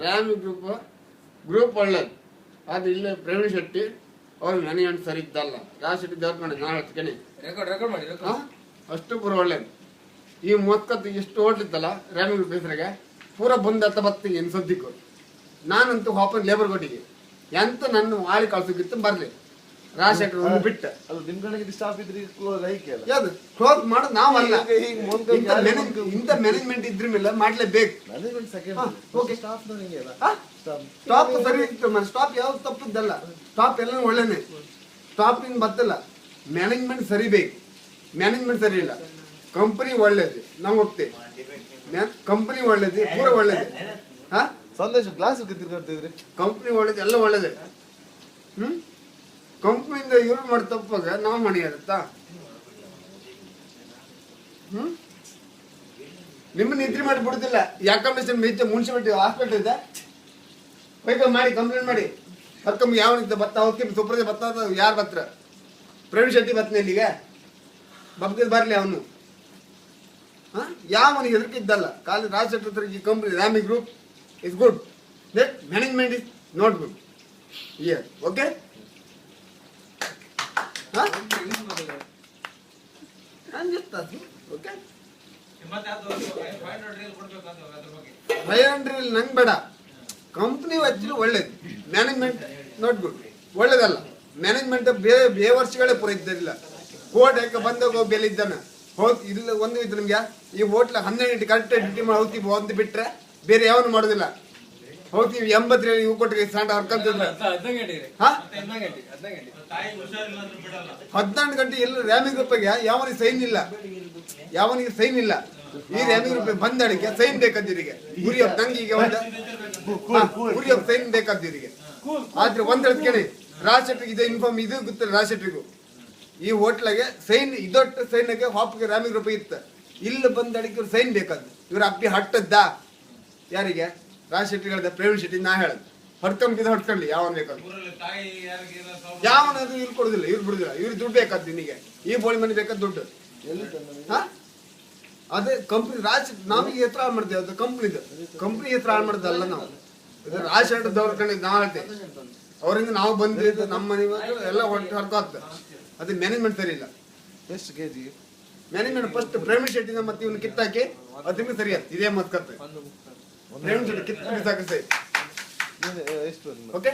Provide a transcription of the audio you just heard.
Rami group ಒಳ್ಳೇದು. ಅದು ಇಲ್ಲೇ ಪ್ರವೀಣ್ ಶೆಟ್ಟಿ ಅವ್ರ ಮ್ಯಾನೇಜ್ಮೆಂಟ್ ಸರಿ ಇದ್ದಲ್ಲ. ರಾಜ್ ಶೆಟ್ಟಿ ದೇವ್ರ ನಾನು ಹೇಳ್ತೀನಿ ಅಷ್ಟು ಪೂರ ಒಳ್ಳೇದು. ಈ ಮೊಕ್ಕತ್ತು ಎಷ್ಟು ಓಟ್ಲಿತ್ತಲ್ಲ ರಾಮಿ ಗ್ರೂಪ್ ಹೆಸರಿಗೆ ಪೂರ ಬಂದ ಬತ್ತಿ ಏನು ಸದ್ದಿಕ್ಕು. ನಾನಂತೂ ಹಾಪನ್ ಲೇಬರ್ ಕೊಟ್ಟಿಗೆ ಎಂತ ನನ್ನ ಆಳಿ ಕಳ್ಸೋಕಿತ್ತು ಬರ್ಲಿ. ರಾಜ್ ಶೆಟ್ಟಿ ಒಂದು ಬಿಟ್ಟ ಯಾವ್ದು ಕ್ಲೋಸ್ ಮಾಡೋದು ನಾವಲ್ಲ. ಇಂಥ ಮ್ಯಾನೇಜ್ಮೆಂಟ್ ಇದ್ರ ಮೇಲೆ ಮಾಡ್ಲೇಬೇಕು. ಸ್ಟಾಪ್ ಸರಿ ಇತ್ತು ಮನೆ ಸ್ಟಾಪ್ ಯಾವ್ದು ತಪ್ಪದ್ದಲ್ಲ. ಸ್ಟಾಪ್ ಎಲ್ಲ ಒಳ್ಳೆನೆ. Stop in ಬತ್ತಲ್ಲ. ಮ್ಯಾನೇಜ್ಮೆಂಟ್ ಸರಿ ಬೇಕು. ಮ್ಯಾನೇಜ್ಮೆಂಟ್ ಸರಿ ಇಲ್ಲ. ಕಂಪನಿ ಒಳ್ಳೇದು ನಾವು ಹೋಗ್ತೇವೆ. ಕಂಪನಿ ಒಳ್ಳೇದು ಪೂರ ಒಳ್ಳೇದು. ಹಾ ಸಂದೇಶ ಗ್ಲಾಸ್ ಕಂಪನಿ ಒಳ್ಳೇದು ಎಲ್ಲ ಒಳ್ಳೇದೆ. ಕಂಪ್ನಿಯಿಂದ ಇವ್ರು ಮಾಡಿ ತಪ್ಪಾಗ ನಾವು ಮಣಿ ಇರುತ್ತಾ? ನಿಮ್ಮನ್ನ ನಿದ್ರೆ ಮಾಡಿ ಬಿಡುದಿಲ್ಲ. ಯಾಕಂದ್ರೆ ಮುನ್ಸಿಪಾಲಿಟಿ ಹಾಸ್ಪಿಟಲ್ ಇದೆ ವೆಹಿಕಲ್ ಮಾಡಿ ಕಂಪ್ಲೇಂಟ್ ಮಾಡಿ ಅದಕ್ಕೆ ಯಾವನಿದ್ದ ಬತ್ತ ಹೋಗಿ ಸುಪ್ರದೇ ಬತ್ತ ಯಾರು ಬತ್ರ ಪ್ರವೀಣ್ ಶೆಟ್ಟಿ ಬತ್ತನ ಇಲ್ಲಿಗೆ ಬಗ್ಗದ್ ಬರ್ಲಿ ಅವನು. ಯಾವನಿಗೆ ಹೆದರ್ಕಿದ್ದಲ್ಲ. ಖಾಲಿ ರಾಜ್ ಶೆಟ್ಟಿ ಈ company Rami group is good. That management is not good. Year okay. ನಂಗೆ ಬೇಡ. ಕಂಪ್ನಿ ವಚ್ಚಲು ಒಳ್ಳೇದು. Management not good. ಒಳ್ಳೇದಲ್ಲ ಮ್ಯಾನೇಜ್ಮೆಂಟ್. ಬೇರೆ ವರ್ಷಗಳೇ ಪೂರ ಇದ್ದಿಲ್ಲ. ಕೋರ್ಟ್ ಯಾಕೆ ಬಂದಾಗ ಬೆಲೆ ಇದ್ದಾನೆ ಹೋದ್ ಇಲ್ಲ. ಒಂದು ಇತ್ತು ನಿಮ್ಗೆ ಈ ಹೋಟ್ಲ 12 ಕರೆಕ್ಟ್ ಡ್ಯೂಟಿ ಮಾಡಿ ಹೋಗ್ತೀವಿ. ಒಂದು ಬಿಟ್ರೆ ಬೇರೆ ಯಾವನು ಮಾಡೋದಿಲ್ಲ. ಹೋಗ್ತೀವಿ 80 ಇವು ಕೊಟ್ಟಿಗೆ ಸ್ಟಾಂಡ್ ಹರ್ಕಂತಿದ್ರೆ 14 ಗಂಟೆ ಎಲ್ಲ ರ್ಯಾಮಿ ಗ್ರೂಪ್ಗೆ ಯಾವನಿಗೆ ಸೈನ್ ಇಲ್ಲ. ಯಾವನಿಗೆ ಸೈನ್ ಇಲ್ಲ. ಈ ರ್ಯಾಮಿ ಗ್ರೂಪ್ ಬಂದಡಿಗೆ ಸೈನ್ ಬೇಕಾದಿರಿಗೆ ಗುರಿಯೊಬ್ಬ ನಂಗೆ ಈಗ ಗುರಿಯೊಬ್ಬ ಸೈನ್ ಬೇಕಾದಿರಿಗೆ. ಆದ್ರೆ ಒಂದ್ ಹೇಳ್ತೀನಿ ರಾಜ್ ಶೆಟ್ರಿಗೆ ಇದೆ ಇನ್ಫಾರ್ಮ್ ಇದು ಗೊತ್ತಿಲ್ಲ. ರಾಜ್ ಶೆಟ್ರಿಗೂ ಈ ಹೋಟ್ಲಾಗೆ ಸೈನ್ ಇದೊಟ್ಟು ಸೈನ್ಗೆ ಹಾಪ್ಗೆ ರಾಮಿ ಗ್ರೂಪ್ ಇತ್ತು. ಇಲ್ಲಿ ಬಂದಡಿಗೆ ಇವ್ರು ಸೈನ್ ಬೇಕಾದ್ದು. ಇವ್ರ ಅಪ್ಪಿ ಹಟ್ಟದ್ದ ಯಾರಿಗೆ? ರಾಜ್ ಶೆಟ್ಟಿ ಹೇಳ್ದ ಪ್ರವೀಣ್ ಶೆಟ್ಟಿ ನಾ ಹೇಳದ್ ಹೊಡ್ಕೊಂಬಿದ್ದ ಹೊಡ್ಕೊಳ್ಳಿ ಯಾವನ್ ಬೇಕಾದ್ರು. ಯಾವನಾದ್ರು ಇವ್ರು ಕೊಡುದಿಲ್ಲ. ಇವ್ರು ಬಿಡುದಿಲ್ಲ. ಇವ್ರು ದುಡ್ಡು ಬೇಕಾದ್ ನಿನಗೆ. ಈ ಬೋಳಿ ಮನೆ ಬೇಕಾದ ದುಡ್ಡು. ಅದೇ ಕಂಪ್ನಿ ರಾಜ್ ನಾವೀಗ ಎತ್ತರ ಹಾಳು ಮಾಡ್ತೇವೆ. ಅದು ಕಂಪ್ನಿ ಎತ್ತರ ಹಾಳು ಮಾಡ್ದಲ್ಲ ನಾವು. ರಾಜ್ ಶೆಟ್ಟದವ್ರ ಕಡೆ ನಾ ಹೇಳ್ತೇವೆ. ಅವರಿಂದ ನಾವು ಬಂದಿದ್ದು ನಮ್ಮ ಮನೆ ಎಲ್ಲ ಹೊಟ್ಟೆ ಹೊರತು. ಅದು ಮ್ಯಾನೇಜ್ಮೆಂಟ್ ಸರಿ ಇಲ್ಲ. ಎಷ್ಟು ಕೆಜಿ ಮ್ಯಾನೇಜ್ಮೆಂಟ್ ಫಸ್ಟ್ ಪ್ರವೀಣ್ ಶೆಟ್ಟಿನ ಮತ್ತೆ ಇವನು ಕಿತ್ತಾಕಿ ಅದಕ್ಕೆ ಸರಿ ಆಯ್ತು. ಇದೇ ಮತ್ಕತ್ತೆ ಪ್ರವೀಣ್ ಶೆಟ್ಟಿ ಕಿತ್ತು ಬಿಸಾಕ ಸರಿ. ಎಷ್ಟು ಓಕೆ.